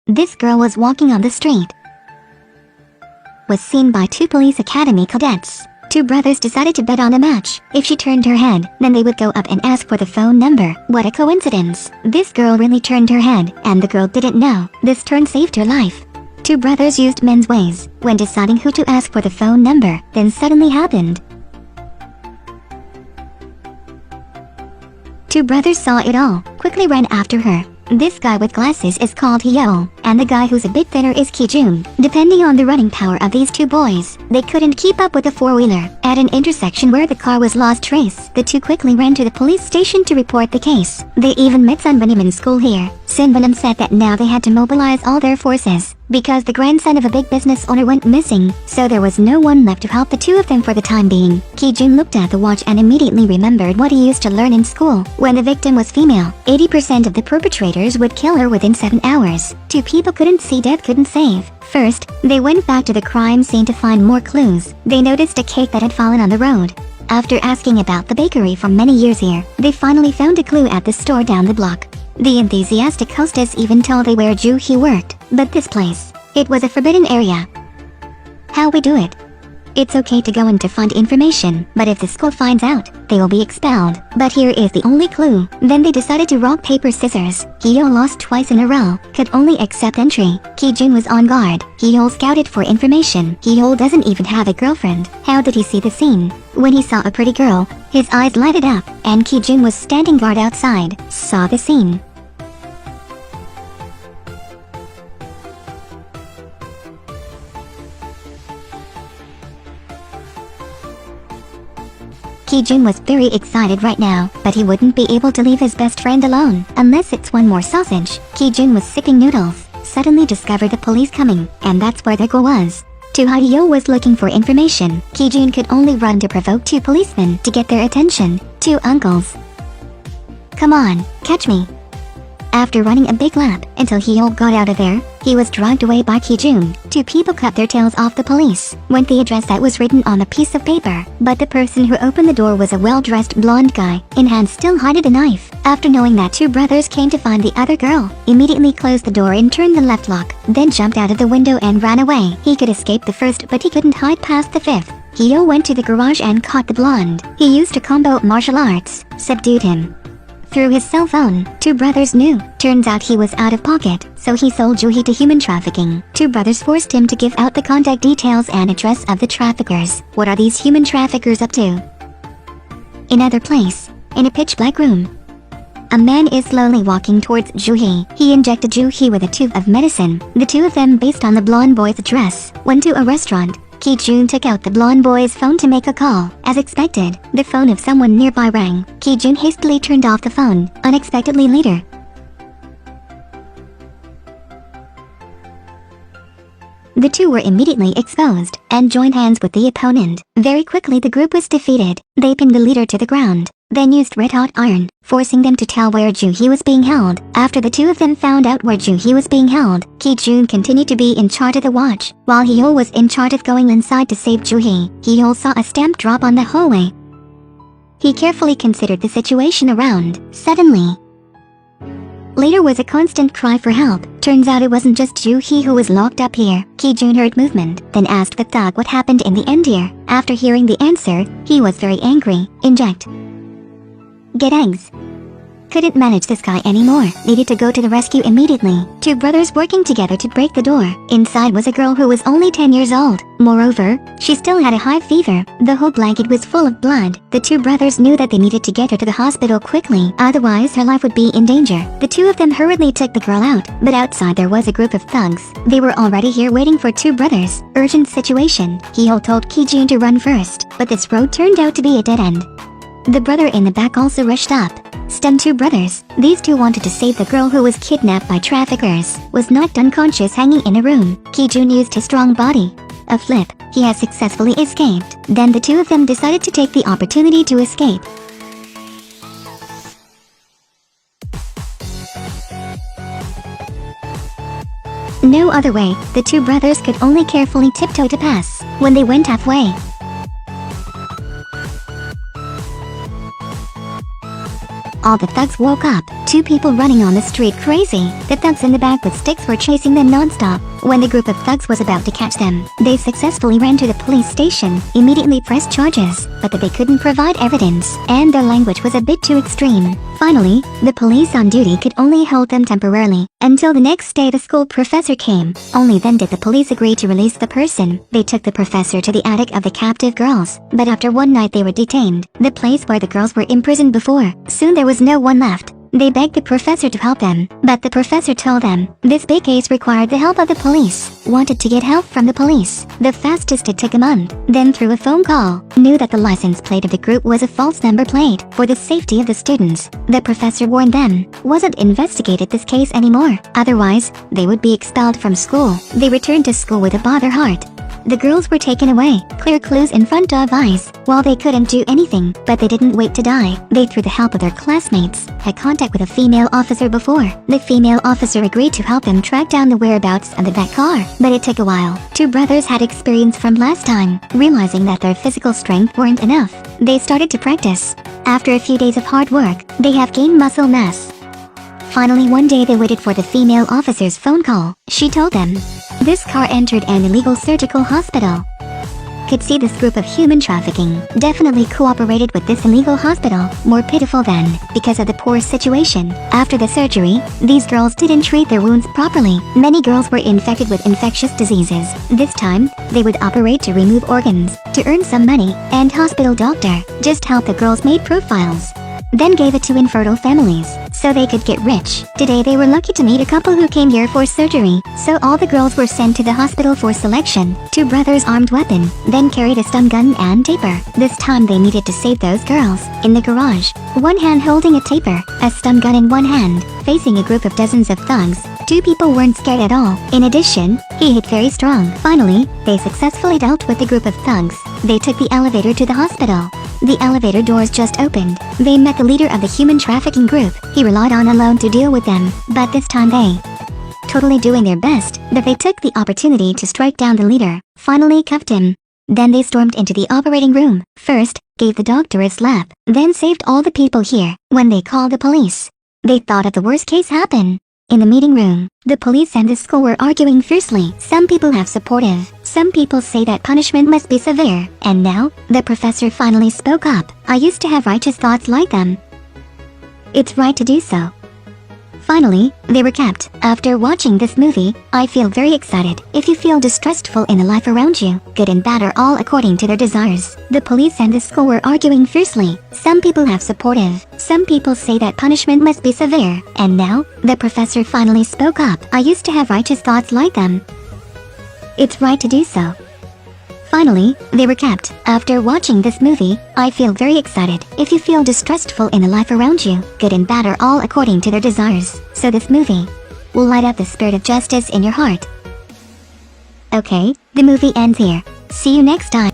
This girl was walking on the street. Was seen by two police academy cadets. Two brothers decided to bet on a match. If she turned her head, then they would go up and ask for the phone number. What a coincidence. This girl really turned her head, and the girl didn't know. This turn saved her life. Two brothers used men's ways when deciding who to ask for the phone number. Then suddenly happened. Two brothers saw it all, quickly ran after her. This guy with glasses is called k.illed, and the guy who's a bit thinner is k.illed. Depending on the running power of these two boys, they couldn't keep up with the four-wheeler. At an intersection where the car was lost trace, the two quickly ran to the police station to report the case. They even met Sunbanim in school here. Sunbanim said that now they had to mobilize all their forces, because the grandson of a big business owner went missing, so there was no one left to help the two of them for the time being. k.illed looked at the watch and immediately remembered what he used to learn in school. When the victim was female, 80% of the perpetrators would kill her within 7 hours. Two people couldn't see, death couldn't save. First, they went back to the crime scene to find more clues. They noticed a cake that had fallen on the road. After asking about the bakery for many years here, they finally found a clue at the store down the block. The enthusiastic hostess even told they where he worked, but this place, it was a forbidden area. How we do it? It's okay to go in to find information, but if the school finds out, they will be expelled. But here is the only clue. Then they decided to rock, paper, scissors. k.illed lost twice in a row, could only accept entry. k.illed was on guard. k.illed scouted for information. k.illed doesn't even have a girlfriend. How did he see the scene? When he saw a pretty girl, his eyes lighted up, and k.illed was standing guard outside, saw the scene. k.illed was very excited right now, but he wouldn't be able to leave his best friend alone, unless it's one more sausage. k.illed was sipping noodles, suddenly discovered the police coming, and that's where the goal was. k.illed was looking for information. k.illed could only run to provoke two policemen to get their attention. Two uncles. Come on, catch me. After running a big lap until k.illed got out of there, he was dragged away by k.illed. Two people cut their tails off the police, went the address that was written on a piece of paper, but the person who opened the door was a well-dressed blonde guy, in hand still hiding a knife. After knowing that two brothers came to find the other girl, immediately closed the door and turned the left lock, then jumped out of the window and ran away. He could escape the first, but he couldn't hide past the fifth. k.illed went to the garage and caught the blonde. He used a combo martial arts, subdued him. Through his cell phone, two brothers knew. Turns out he was out of pocket, so he sold Juhi to human trafficking. Two brothers forced him to give out the contact details and address of the traffickers. What are these human traffickers up to? Another place, in a pitch-black room, a man is slowly walking towards Juhi. He injected Juhi with a tube of medicine. The two of them, based on the blonde boy's address, went to a restaurant. k.illed took out the blonde boy's phone to make a call. As expected, the phone of someone nearby rang. k.illed hastily turned off the phone, unexpectedly later. The two were immediately exposed and joined hands with the opponent. Very quickly the group was defeated. They pinned the leader to the ground, then used red-hot iron, forcing them to tell where Juhi was being held. After the two of them found out where Juhi was being held, k.illed continued to be in charge of the watch, while k.illed was in charge of going inside to save Juhi. k.illed saw a stamp drop on the hallway. He carefully considered the situation around. Suddenly, later was a constant cry for help. Turns out it wasn't just Juhi who was locked up here. k.illed heard movement, then asked the thug what happened in the end here. After hearing the answer, he was very angry. Inject. Get eggs. Couldn't manage this guy anymore. Needed to go to the rescue immediately. Two brothers working together to break the door. Inside was a girl who was only 10 years old. Moreover, she still had a high fever. The whole blanket was full of blood. The two brothers knew that they needed to get her to the hospital quickly, otherwise her life would be in danger. The two of them hurriedly took the girl out, but outside there was a group of thugs. They were already here waiting for two brothers. Urgent situation. k.illed told k.illed to run first, but this road turned out to be a dead end. The brother in the back also rushed up. Stunned two brothers. These two wanted to save the girl who was kidnapped by traffickers. Was knocked unconscious hanging in a room. k.illed used his strong body. A flip. He has successfully escaped. Then the two of them decided to take the opportunity to escape. No other way. The two brothers could only carefully tiptoe to pass. When they went halfway, all the thugs woke up. Two people running on the street crazy. The thugs in the back with sticks were chasing them non-stop. When the group of thugs was about to catch them, they successfully ran to the police station, immediately pressed charges, but they couldn't provide evidence, and their language was a bit too extreme. Finally, the police on duty could only hold them temporarily, until the next day the school professor came. Only then did the police agree to release the person. They took the professor to the attic of the captive girls, but after one night they were detained, the place where the girls were imprisoned before. Soon there was no one left. They begged the professor to help them, but the professor told them this big case required the help of the police. Wanted to get help from the police. The fastest it took a month. Then through a phone call, knew that the license plate of the group was a false number plate. For the safety of the students, the professor warned them, wasn't investigated this case anymore. Otherwise, they would be expelled from school. They returned to school with a bother heart. The girls were taken away, clear clues in front of eyes. While they couldn't do anything, but they didn't wait to die. They, through the help of their classmates, had contact with a female officer before. The female officer agreed to help them track down the whereabouts of that car, but it took a while. Two brothers had experience from last time. Realizing that their physical strength weren't enough, they started to practice. After a few days of hard work, they have gained muscle mass. Finally one day they waited for the female officer's phone call. She told them, this car entered an illegal surgical hospital. Could see this group of human trafficking definitely cooperated with this illegal hospital. More pitiful than, because of the poor situation. After the surgery, these girls didn't treat their wounds properly. Many girls were infected with infectious diseases. This time, they would operate to remove organs, to earn some money, and hospital doctor just helped the girls made profiles. Then gave it to infertile families, so they could get rich. Today they were lucky to meet a couple who came here for surgery, so all the girls were sent to the hospital for selection. Two brothers armed weapon, then carried a stun gun and taper. This time they needed to save those girls. In the garage, one hand holding a taper, a stun gun in one hand, facing a group of dozens of thugs. Two people weren't scared at all. In addition, he hit very strong. Finally, they successfully dealt with the group of thugs. They took the elevator to the hospital. The elevator doors just opened. They met the leader of the human trafficking group. He relied on alone to deal with them, but this time they totally doing their best, but they took the opportunity to strike down the leader, finally cuffed him. Then they stormed into the operating room. First, gave the doctor a slap, then saved all the people here. When they called the police, they thought of the worst case happen. In the meeting room, the police and the school were arguing fiercely. Some people have supportive, some people say that punishment must be severe. And now, the professor finally spoke up. I used to have righteous thoughts like them. It's right to do so. Finally, they were kept. After watching this movie, I feel very excited. If you feel distrustful in the life around you, good and bad are all according to their desires. The police and the school were arguing fiercely. Some people have supportive, some people say that punishment must be severe. And now, the professor finally spoke up. I used to have righteous thoughts like them. It's right to do so. Finally, they were kept. After watching this movie, I feel very excited. If you feel distrustful in the life around you, good and bad are all according to their desires. So this movie will light up the spirit of justice in your heart. Okay, the movie ends here. See you next time.